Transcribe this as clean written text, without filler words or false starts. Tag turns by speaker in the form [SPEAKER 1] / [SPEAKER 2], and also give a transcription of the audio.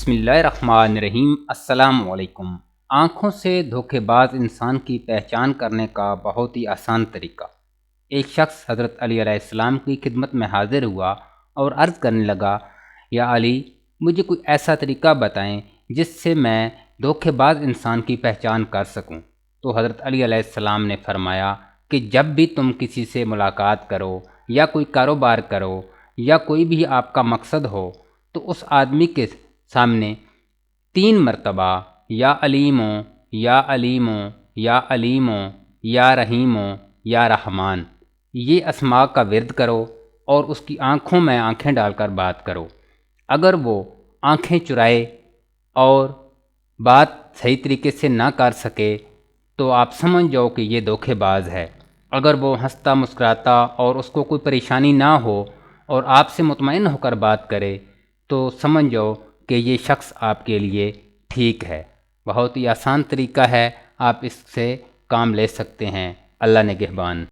[SPEAKER 1] بسم اللہ الرحمن الرحیم۔ السلام علیکم۔ آنکھوں سے دھوکے باز انسان کی پہچان کرنے کا بہت ہی آسان طریقہ۔ ایک شخص حضرت علی علیہ السلام کی خدمت میں حاضر ہوا اور عرض کرنے لگا، یا علی، مجھے کوئی ایسا طریقہ بتائیں جس سے میں دھوکے باز انسان کی پہچان کر سکوں۔ تو حضرت علی علیہ السلام نے فرمایا کہ جب بھی تم کسی سے ملاقات کرو یا کوئی کاروبار کرو یا کوئی بھی آپ کا مقصد ہو تو اس آدمی کے سامنے 3 مرتبہ یا علیمو یا علیمو یا علیمو یا رحیمو یا رحمان یہ اسماء کا ورد کرو اور اس کی آنکھوں میں آنکھیں ڈال کر بات کرو۔ اگر وہ آنکھیں چرائے اور بات صحیح طریقے سے نہ کر سکے تو آپ سمجھ جاؤ کہ یہ دھوکے باز ہے۔ اگر وہ ہنستا مسکراتا اور اس کو کوئی پریشانی نہ ہو اور آپ سے مطمئن ہو کر بات کرے تو سمجھ جاؤ کہ یہ شخص آپ کے لیے ٹھیک ہے۔ بہت ہی آسان طریقہ ہے، آپ اس سے کام لے سکتے ہیں۔ اللہ نگہبان۔